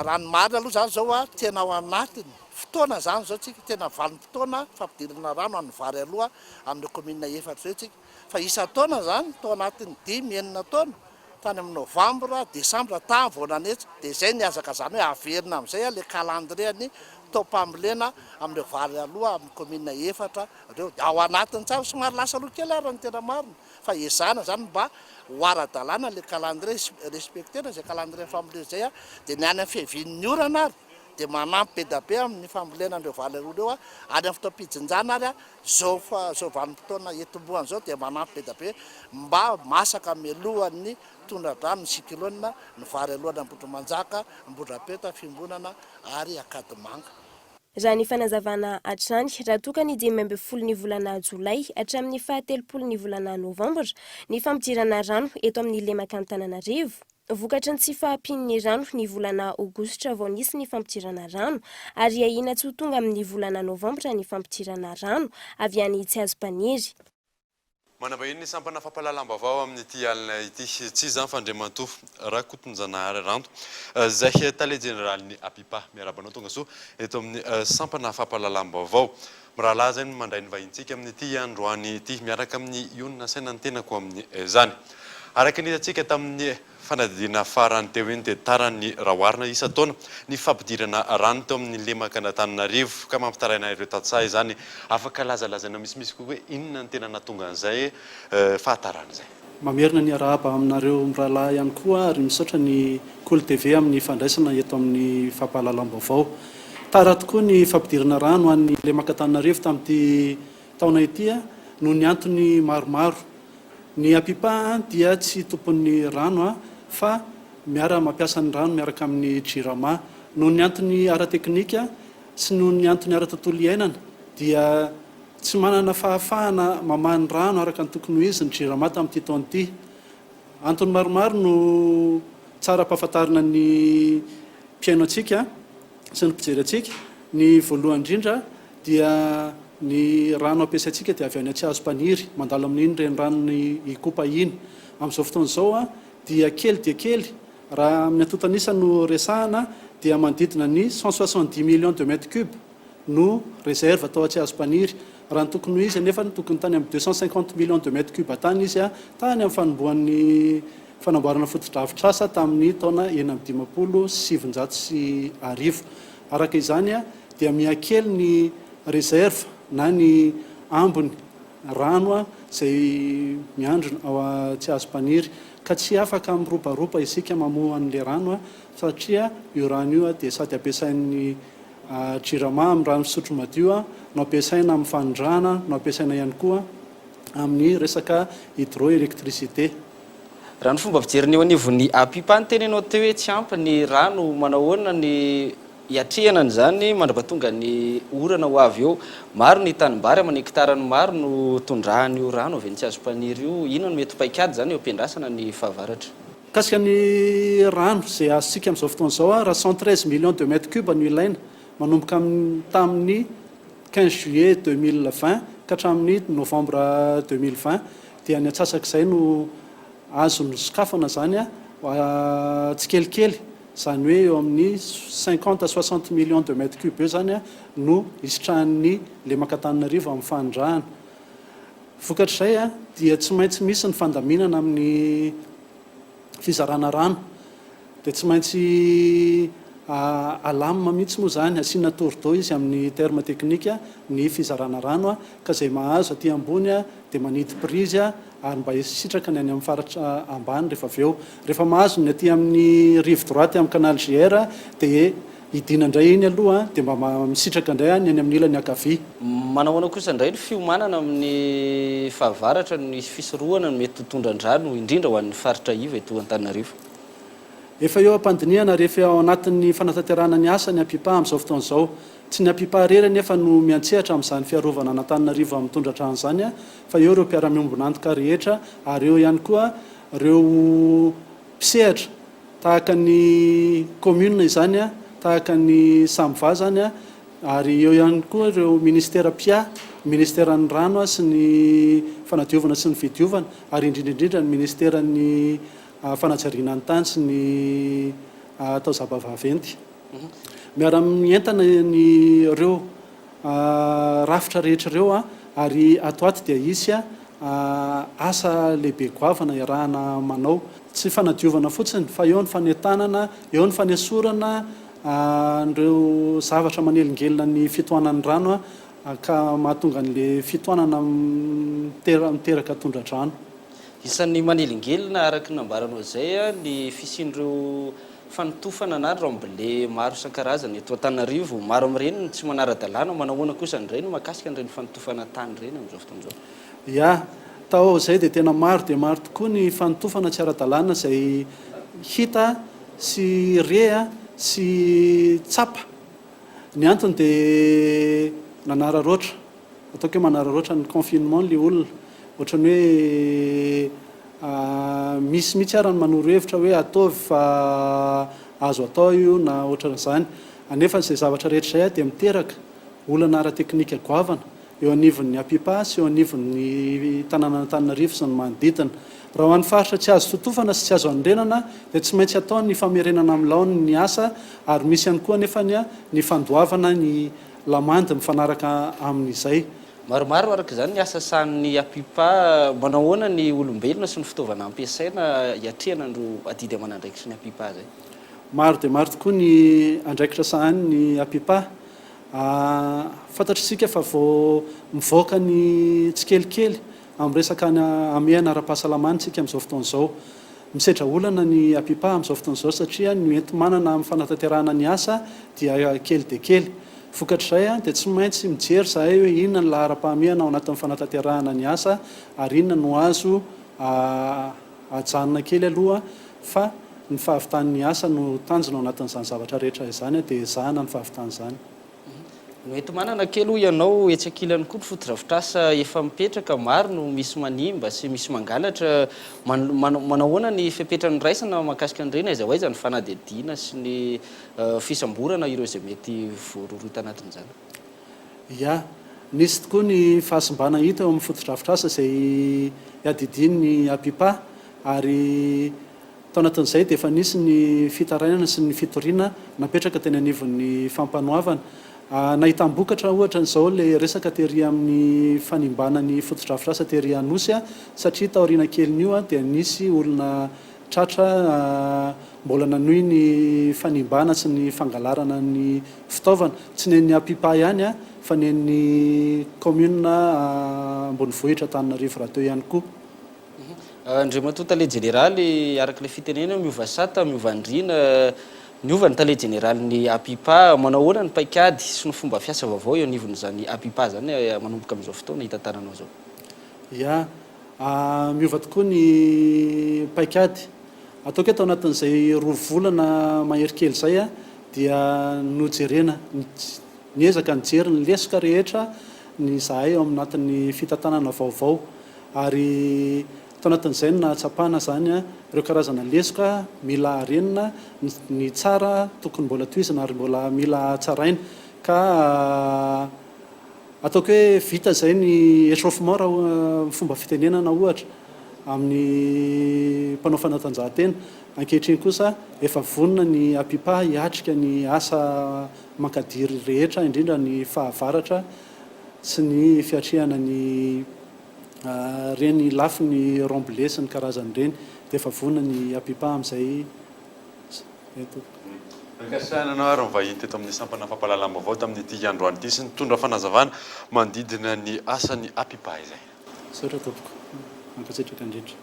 Ranomarina aloha zany zao a tena ao anatiny fotoana zany zao tsika tena valim-potoana fampidirana rano amin'ny vary aloha amin'ny commune efatra zao tsika fa isan-taona zany tao anatiny 10 taona tany amin'ny novambra desambra tany vao nanetsy dia zay niazaka zany hoe averina amin'izay le calendrier-ny taom-pambolena amin'ny vary aloha amin'ny commune efatra reo ao anatiny tsara somary lasa aloha kely ary ny tena marina fa ezana zany mba ho ara-dalàna le calendrier respectena zay calendrier fambolena zay a dia ny any amin'ny fihevian'ny orana ary dia manampy be da be amin'ny fambolena andreo vary aloha reo a any amin'ny fotoam-pijinjana ary a zao vanim-potoana etombohana zao dia manampy be da be mba masaka mialohan'ny tondradrano ny cyclone ny vary alohany Ambodromanjaka, Ambodrapeta, Fimbonana ary Akadimanga. Raha ny fanazavana hatrany, raha toka ny 12 volana Jolay hatramin'ny 13 volana Novambra ny fampidirana rano eto amin'ny Lemaka-Antananarivo. Vokatry ny tsy fahampian'ny rano ny volana Aogositra vao nisy ny fampidirana rano ary ahina tsy ho tonga amin'ny volana Novambra ny fampidirana rano avy any Tsiazopaniry. Manambahiny ny sampana fampahalalam-baovao amin'ity alina ity tsy zany fandriamanto Rakotonjanahary Ranto zay tale generaly Apipa miarabanao tonga so eto amin'ny sampana fampahalalam-baovao mirahalahy zany mandray ny vahintsika amin'ity androany ity miaraka amin'ny ionina saina ny tenako amin'ny zany araka nitatsika tamin'ny fanadina farany teo eny dia tarany rahoarina isa-taona ny fampidirana rano teo amin'ny Lemaka-Antananarivo ka mampitaraina ireo tatsaha izany afaka lazalazana misimisy koa hoe inona ny tena natonga an'izay fahatarana izay. Mamerina ny arahaba aminareo mirahalahy ihany koa ary misaotra ny Kol TV amin'ny fandraisana eto amin'ny fampahalalam-baovao. Tara tokoa ny fampidirana rano an'ny Lemaka-Antananarivo tamin'ity taona ity noho ny antony maromaro. Ny Apipa dia tsy tompon'ny rano fa miara mampiasa ny rano miaraka amin'ny jirama. Noho ny antony ara-teknika sy noho ny antony ara-tontolo iainana dia tsy manana fahafahana mamany rano araka ny tokony ho izy ny jirama tamin'ity taona ity. Antony maromaro no tsara ampahafantarina ny mpiaino antsika sy ny mpijery antsika. Ny voalohany indrindra dia ny rano ampiasaintsika dia avy any Tsiazopaniry mandalo amin'iny reny rano ny ikopa iny. Amin'izao fotoana izao dia kely dia kely raha amin'ny atotanisa no resahana dia manodidina ny 170 millions de mètres cubes no réserve atao Tsiazopaniry. Raha ny tokony ho izy nefa tokony tany amin'ny 250 millions de mètres cubes tany izy tany amin'ny fanombohan'ny fanamboarana fotodrafitrasa tamin'ny taona 1970. Araka izany dia miakely ny réserve na ny ambony rano izay miandrona ao Tsiazopaniry ka tsy afaka miroparopa isika mamoha an'ilay rano satria io rano io dia sady ampiasain'ny jirama amin'ny rano fisotro madio no ampiasaina amin'ny fanondrana no ampiasaina ihany koa amin'ny resaka hydroélectricité. Raha ny fomba fijery ny eo anivon'ny Apipa ny tenenao teo hoe tsy ampy ny rano manahoana ny iatrehana zany mandrapatonga ny orana ho avy eo maro ny tanimbary amin'ny hektarany maro no tondrahany io rano avy ny Tsiazopaniry io ino no mety paikady zany eo ampiandrasana ny fahavaratra. Kasika ny rano izay azontsika amin'izao fotoana izao raha 113 millions de mètres cubes no ilaina manomboka tamin'ny 15 juillet 2020 ka hatramin'ny novembre 2020 dia ny atsasak'izay no azony sokafana zany tsy kelikely zany hoe eo amin'ny 50 à 60 millions de mètres cubes eo zany no isitrahan'ny Lemaka-Antananarivo amin'ny fanondrahana. Vokatr'izay dia tsy maintsy misy ny fandaminana amin'ny fizarana rano dia tsy maintsy alamina mihitsy moa zany asiana tourdeau izy amin'ny terme teknika ny fizarana rano ka izay mahazo aty ambony dia manidy prise ary mba hisitraka ny any amin'ny faritra ambany rehefa avy eo. Rehefa mahazo ny aty amin'ny rive droite amin'ny canal JR dia idina indray iny aloha dia mba misitraka indray ny any amin'ny ilany ankavia. Manahoana kosa indray ny fiomanana amin'ny fahavaratra ny fisorohana no mety tondran-drano indrindra ho an'ny faritra iva eto Antananarivo. Efa eo ampandiniana rehefa ao anatin'ny fanatanterahana ny asa ny Apipa amin'izao fotoana izao. Tsy ny Apipa rery nefa no miantsehatra amin'izany fiarovana an'Antananarivo amin'ny tondratrano izany fa eo ireo mpiara-miombonantoka rehetra ary eo ihany koa ireo mpisehatra tahaka ny commune izany tahaka ny Samva zany ary eo ihany koa ireo ministera PIA ministeran'ny rano sy ny fanadiovana sy ny fidiovana ary indrindraindrindra ny ministeran'ny fanatsariana ny tany sy ny atao zava-vaventy miara-mientana ny reo rafitra rehetra reo ary ato ato dia isy asa lehibe goavana iarahana manao tsy fanadiovana fotsiny fa eo ny fanetanana eo ny fanesorana nireo zavatra manelingelina ny fitoanan'ny rano ka mahatonga an'le fitoanana miteraka tondradrano. Isan'ny manelingelina araka nambaranao zay ny fisian'ireo fanotofana na rambile maro isan-karazany eto Antananarivo maro amin'ireny tsy manara-dalàna manahoana kosa an'ireny makasika an'ireny fanotofana tany ireny amin'izao fotoan'izao. Ya tao zay dia tena maro dia maro tokoa ny fanotofana tsy ara-dalàna izay hita sy rea sy tsapa. Ny antony dia nanararoatra ataoko hoe manararoatra ny confinement le olona ohatran'ny hoe misy mihitsy arany manoro hevitra hoe ataovy fa azo atao io na ohatran'izany anefa izay zavatra rehetra izay dia miteraka olana ara-teknika goavana eo anivon'ny Apipa sy eo anivon'ny tanàna Antananarivo sy ny manodidina. Raha ho an'ny faritra tsy azo totofana sy tsy azo andrenana dia tsy maintsy atao ny famerenana amin'ny laony ny asa ary misy ihany koa nefa ny fandoavana ny lamandy mifanaraka amin'izay. Maromaro araka izany ny asa sahan'ny Apipa manahoana ny olombelona sy ny fitaovana ampiasaina hiatrehana andro adidy aman'andraikitry ny Apipa zay. Maro dia maro tokoa ny andraikitra sahan'ny Apipa. Fantatritsika fa vao mivoaka ny tsikelikely amin'ny resaka amehana ara-pahasalamana tsika amin'izao fotoan'izao. Misedra olana ny Apipa amin'izao fotoan'izao satria ny ento manana amin'ny fanatanterahana ny asa dia kely dia kely. Vokatr'izay dia tsy maintsy mijery zahay hoe inona ny lahara-pahamehana ao anatin'ny fanatanterahana ny asa ary inona no azo ajanona kely aloha fa ny fahavitan'ny asa no tanjona ao anatin'izany zavatra rehetra izany dia zahana ny fahavitan'izany. No ento manana kely ho ianao etsy ankilany koa ny foto-drafitr'asa efa mipetraka maro no misy manimba sy misy mangalatra manahoana ny fipetrany raisana mahakasika an'ireny aiza ho aiza ny fanadihadiana sy ny fisamborana ireo izay mety voarorota anatin'izany. Ya nisy tokoa ny fahasimbana hita eo amin'ny foto-drafitr'asa izay iadidiny ny Apipa ary tao anatin'izay dia efa nisy ny fitarainana sy ny fitoriana napetraka teny anivon'ny fampanoavana. Nahitam-bokatra ohatra n'izao le resaka tery amin'ny fanimbana ny foto-drafitr'asa tery Anosy satria taoriana kelin'io dia nisy olona tratra mbola nanohy ny fanimbana sy ny fangalarana ny fitaovana tsy nen'ny Apipa ihany fa nen'ny commune Ambonivohitra Antananarivo raha teo ihany koa. Andriamato tale jeneraly araka le fitenena miova sata miova andrina niova ny tale jeneraly Apipa manahoana ny paikady sy ny fomba fiasa vaovao eo anivon'izany Apipa zany manomboka amin'izao fotoana hitantananao zao. Ya miova tokoa ny paikady ataoko hoe tao anatin'izay roa volana maherikely izay dia nojerena niezaka nijery ny lesoka rehetra ny zahay eo anatin'ny fitantanana vaovao ary tao anatin'izay no nahatsapana zany ireo karazana lesoka mila arenina ny tsara tokony mbola toizina ary mbola mila tsaraina ka ataoko hoe vita izay ny échauffement raha fomba fitenenana ohatra amin'ny mpanao fanatanjahantena. Ankehitriny kosa efa vonona ny Apipa hiatrika ny asa mankadiry rehetra indrindra ny fahavaratra sy ny fiatrehana ny reny lafy ny rambile sy ny karazan'ireny dia efa vonona ny Apipa amin'izay eto. Ankasananao ary mivahiny teto amin'ny sampana fampahalalam-baovao tamin'ity androany ity sy nitondra fanazavana manodidina ny asan'ny Apipa izay. Saotra tompoko ankatsitraka indrindra.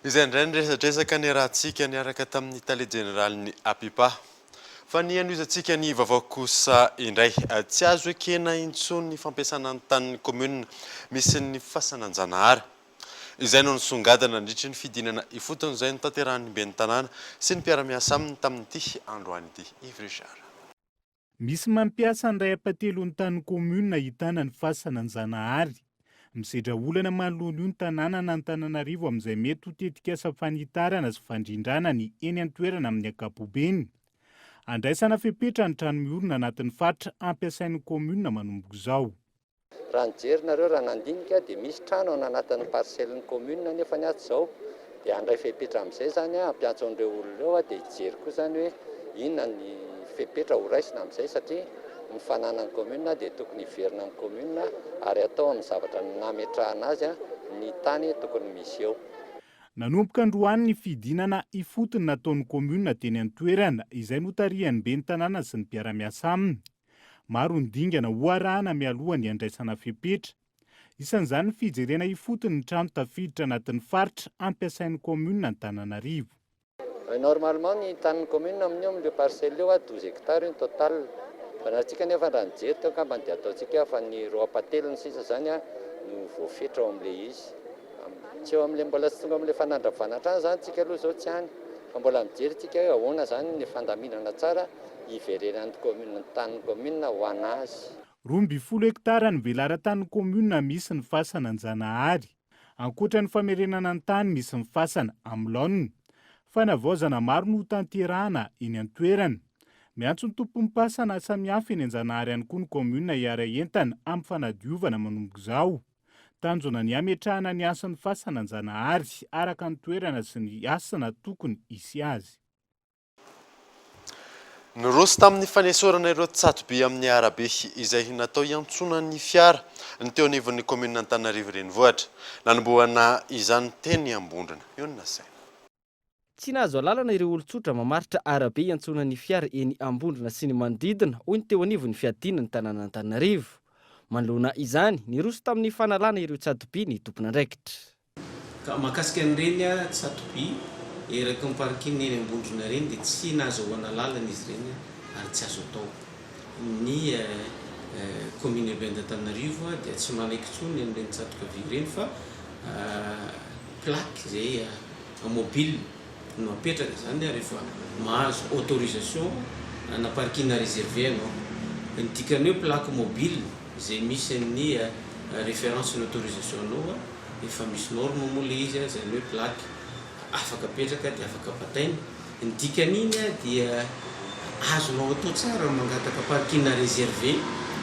Izay indray ny resadresaka ny rahantsika niaraka tamin'ny tale jeneraly ny Apipa. Fa ny anoizantsika ny vaovao kosa indray tsy azo ekena intsony ny fampiasana ny tanin'ny commune misy ny fasananjanahary. Izay no nisongadana nandritra ny fidinana ifotony izay notanterahany ben'ny tanàna sy ny mpiara-miasa aminy tamin'ity androany ity. Yves Richard. Misy mampiasa ny ray apatelo ny tany commune ahitana ny fasananjanahary. Misedra olana manoloana io ny tanàna na ny Antananarivo amin'izay mety ho tetikasa fanitarana sy fandrindrana ny eny an-toerana amin'ny ankapobeny. Andraisana fepetra ny trano miorina anatin'ny faritra ampiasain'ny commune manomboka izao. Raha nijerynareo raha nandinika dia misy trano ao anatin'ny parcelin'ny commune nefa ny ato izao dia andray fepetra amin'izay zany ampiantso an'ireo olona eo dia hijery koa zany hoe inona ny fepetra ho raisina amin'izay satria ny fananan'ny commune dia tokony hiverina amin'ny commune ary atao amin'ny zavatra nametrahana azy ny tany tokony misy eo. Nanomboka androany ny fidinana ifotony nataon'ny commune teny an-toerana izay notarihan'ny ben'ny tanàna sy ny mpiara-miasa aminy. Maro ny dingana hoarahana mialoha ny andraisana fepetra. Isan'izany ny fijerena ifotony ny trano tafiditra anatin'ny faritra ampiasain'ny commune Antananarivo. Normalement ny tanin'ny commune amin'io amin'ileo parcelle eo 12 hectares ny total. Fanaritsika nefa raha nijery teo ka mandeha ataontsika fa ny roapateliny sisa zany no voafetra ao amin'ilay izy. Tsy eo amin'ilay mbola tsy tonga amin'ilay fanandravana trano zany tsika aloha izao tsy hany. Fa mbola mijery tsika hoe ahoana zany ny fandaminana tsara hiverenan'ny commune ny tanin'ny commune ho anazy. 12 hektara ny velaran-tanin'ny commune misy ny fasana Anjanahary. Ankoatra ny famerenana ny tany misy ny fasana Amlaonina. Fanavaozana maro no tanterahana eny an-toerana. Miantso ny tompon'ny pasana samihafa eny Anjanahary ihany koa ny commune hiara entana amin'ny fanadiovana manomboka izao. Tanjona ny ametrahana ny asan'ny fasana Anjanahary araka ny toerana sy ny asana tokony hisy azy. Niroso tamin'ny fanesorana ireo tsatobe amin'ny arabe izay natao hiantsonan'ny fiara ny teo anivon'ny commune Antananarivo renivohitra. Nanomboana izany teny Ambondrona. Io ny nasaina. Tsy nahazo alalana ireo olon-tsotra mamaritra arabe hiantsonan'ny fiara eny Ambondrona sy ny manodidina hoy ny teo anivon'ny fiadina ny tanàna Antananarivo. Manoloana izany niroso tamin'ny fanalana ireo tsatobe ny tompon'andraikitra. Ka mahakasika an'ireny tsatobe eraky ny parking eny Ambondrona reny dia tsy nahazoana lalana izy reny ary tsy azo atao. Ny commune urbaine d'Antananarivo dia tsy manaiky intsony amin'ireny tsatoka vy ireny fa plaque izay mobile no apetraka zany rehefa mahazo autorisation na parking réservé anao. Ny dikany hoe plaque mobile izay misy ny référence l'autorisation anao efa misy norme moa le izy izany hoe plaque afaka apetraka dia afaka bataina. Ny dikan'iny dia azonao atao tsara mangataka parking réservé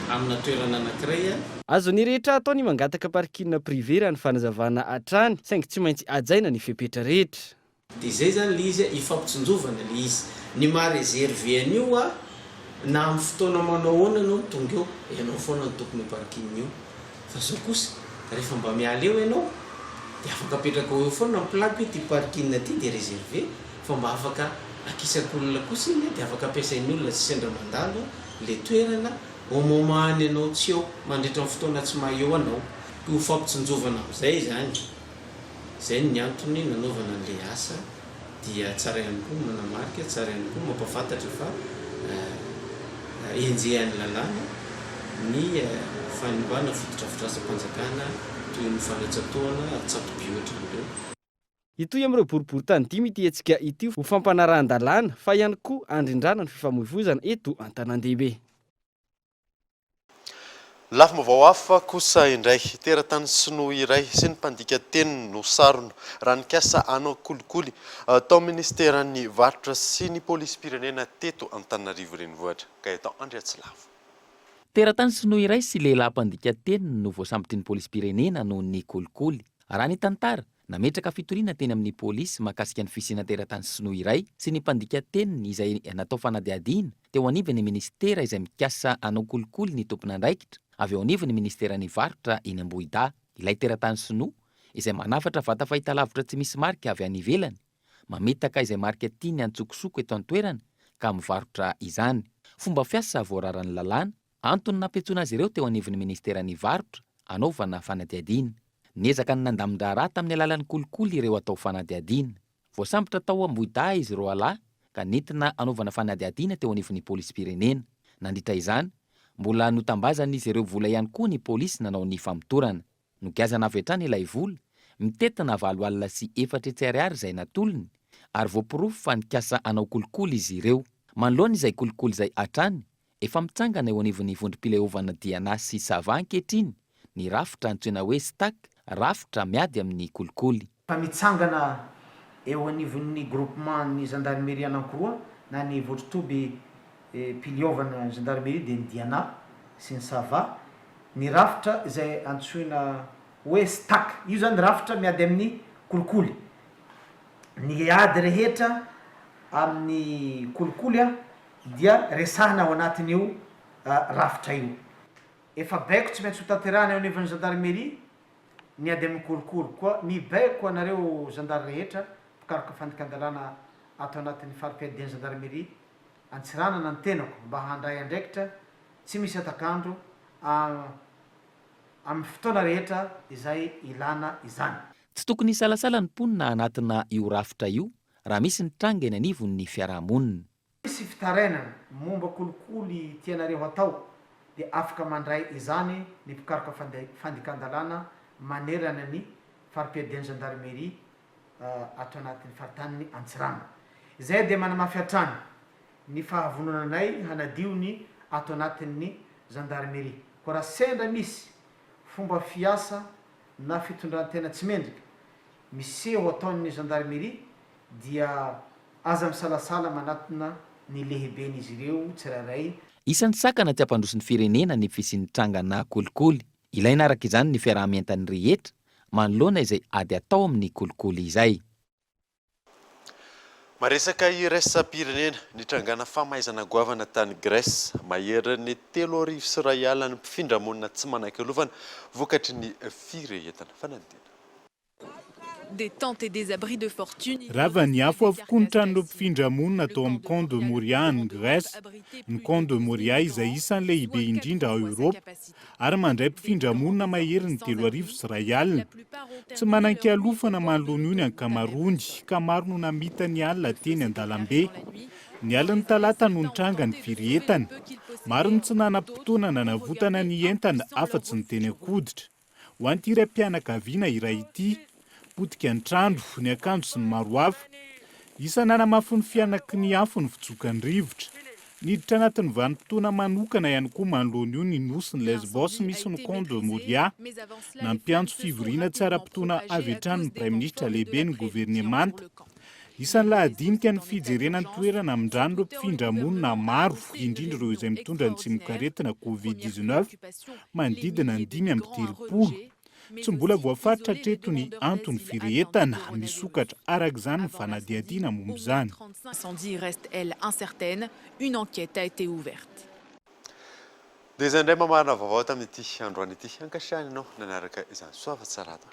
amina toerana anankiray. Azo ny rehetra atao ny mangataka parking privé raha ny fanazavana hatrany saingy tsy maintsy ajaina ny fepetra rehetra. Dia izay zany le izy ifampitsinjovana le izy. Ny maha-réservé an'io na amin'ny fotoana manao ahoana anao tonga eo ianao foana ny tokony parking io. Fa zao kosa rehefa mba miala eo ianao dia afaka apetraka eo foana ny plaque ty parking ty dia réservé fa mba afaka akisak'olona kosa iny dia afaka ampiasain'ny olona tsy sendra mandalo le toerana au moment anao tsy eo mandritra ny fotoana tsy maha eo anao. Ho fampitsinjovana amin'izay zany. Izay ny antony nanaovana an'ilay asa dia tsara ihany koa manamarika, tsara ihany koa mampafantatra fa enjehan'ny lalàna ny fanimbana fototra-fotrasa-panjakana toy ny fanatsatoana tsatobe ohatran'ireo. Itoy amin'ireo boribory tany 5 ity hetsika ity ho fampanaran-dalàna fa ihany koa andrindrana ny fifamoivoizana eto Antanandehibe. Lafim-baovao hafa kosa indray teratany sinoa iray sy ny mpandika teny no sarona raha nikasa anao kolikoly tao ministeran'ny varotra sy ny polisy-pirenena teto Antananarivo renivohitra. Gaëtan Andriatsilavo. Teratany sinoa iray sy lehilahy mpandika teny no voasambotry ny polisy-pirenena noho ny kolikoly. Raha ny tantara nametraka fitoriana teny amin'ny polisy mahakasika ny fisiana teratany sinoa iray sy ny mpandika teny izay natao fanadihadiana teo anivon'ny ministera izay mikasa anao kolikoly ny tompon'andraikitra. Avy eo anivon'ny ministeran'ny varotra eny Ambohida, ilay teratany sinoa izay manafatra vata fahitalavitra tsy misy marika avy any ivelany, mametaka izay marika tiany antsokosoko eto an-toerana ka mivarotra izany. Fomba fiasa voararan'ny lalàna, antony nampetsona azy ireo teo anivon'ny ministeran'ny varotra anaovana fanadihadiana. Niezaka ny nandamin-draharaha tamin'ny alalan'ny kolikoly ireo atao fanadihadiana. Voasambotra tao Ambohida izy roalahy ka nentina anaovana fanadihadiana teo anivon'ny polisy-pirenena. Nandritra izany, mbola notambazana izy ireo vola ihany koa ny polisy nanao ny famotorana. Nogazana avy hatrany ilay vola, mitetina 7 alina sy 4 ariary izay natolony, ary voapirofo fa nikasa anao kolikoly izy ireo. Manoloana izay kolikoly izay hatrany, efa mitsangana eo anivon'ny vondrom-pilehovana diana sy sava ankehitriny, ny rafitra antsoina hoe stak, rafitra miady amin'ny kolikoly. Fa mitsangana eo anivon'ny groupement ny gendarmerie anankiroa na ny Votrotoby mpiliovana gendarmerie dia ny diana sy ny sava ny rafitra izay antsoina hoe stak io zany rafitra miady amin'ny kolikoly ny ady rehetra amin'ny kolikoly a dia resahana ao anatin'io rafitra io efa baiko tsy maintsy ho tanterahana eo anivon'ny gendarmerie ny ady amin'ny kolikoly koa mibaiko anareo gendarme rehetra pikaroka fandika-dalàna ato anatin'ny fari-piadian'ny gendarmerie antsiranana ny tenako mba handray andraikitra tsy misy atakandro amin'ny fotoana rehetra izay ilana izany tsy tokony isalasala ny mponina anatina io rafitra io raha misy ny tranga eny anivon'ny fiarahamonina misy fitarainana momba kolikoly tianareo atao dia afaka mandray izany ny mpikaroka fandikan-dalàna manerana ny fari-piadian'ny gendarmerie ato anatin'ny faritany Antsirana izay dia manamafy hatrany ny fahavononanay hanadio ny ato anatin'ny gendarmerie ko raha sendra misy fomba fiasa na fitondran-tena tsy mendrika miseho ataon'ny gendarmerie dia aza misalasala manatina ny lehiben'izy ireo tsirairay isan'ny sakana tsy ampandroso ny firenena ny fisian'ny tranga na kolikoly ilaina araka izany ny fiaraha-mientany rehetra manoloana izay ady atao amin'ny kolikoly izay maresaka iraisam-pirenena nitrangana famaizana goavana tany Grèce maheriny 3,000 ariary ny mpifindra monina tsy manan-kelovana vokatry ny firehetana fanadina Des tentes et des abris de fortune. Rava ny afo avokoa ny tranon'ireo mpifindra monina atao amin'ny Camp de Moria any Grèce. Ny Camp de Moria izay isan'ny lehibe indrindra ao Eoropa ary mandray mpifindra monina maheriny 3,000 ariary. Tsy manan-kialofana manoloana io ny ankamaroany ka maro no namita ny alina teny an-dalambe. Ny aliny talata no nitranga ny firehetana. Maro ny tsy nanam-potoana nanavotana ny entana afa-tsy ny teny akoditra. Ho an'ity raim-pianakaviana iray ity potika ny trandro, ny akanjo sy ny maro hafa. Isa nanamafy ny fianaky ny afo ny fitsokan'ny rivotra. Niditra anatin'ny vanim-potoana manokana ihany koa manoloana io ny nosy ny Lesbos misy ny Camp de Moria. Nampiantso fivoriana tsara-potoana avy hatrany ny praiminisitra lehibe ny governemanta. Isan'ny lahadinika ny fijerenany toerana amin'izany ireo mpifindra monina maro indrindra ireo izay mitondra ny tsimikaretina Covid-19 manodidina ny 5,3. Tsy mbola voafaritra hatreto ny antony firehetana misokatra arak'izany ny fanadihadiana momba izany. L'incendie reste elle incertaine. Une enquête a été ouverte. Dia izay indray mamarina vaovao tamin'ity androany ity ankasiahany ianao nanaraka izany soava tsara ato.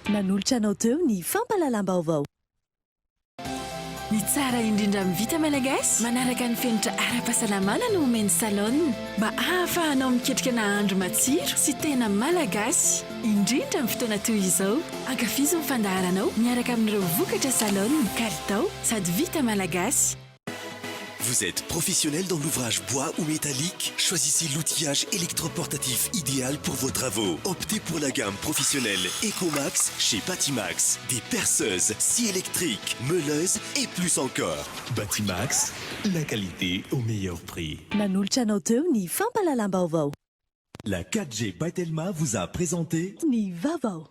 Nanolotra anao teo ny fampalalam-baovao. Ny tsara indrindra amin'ny vita malagasy manaraka ny fenitra ara-pahasalamana no omeny salon mba ahafahanao miketrika nahandro matsiro sy tena malagasy indrindra amin'ny fotoana toy izao. Ankafizo ny fandaharanao miaraka amin'ireo vokatra salon kalitao sady vita malagasy. Vous êtes professionnel dans l'ouvrage bois ou métallique? Choisissez l'outillage électroportatif idéal pour vos travaux. Optez pour la gamme professionnelle Ecomax chez Batimax. Des perceuses, scies électriques, meuleuses et plus encore. Batimax, la qualité au meilleur prix. Nanolotra anao teo ny fampalalam-baovao. La 4G Patelma vous a présenté Ny vaovao.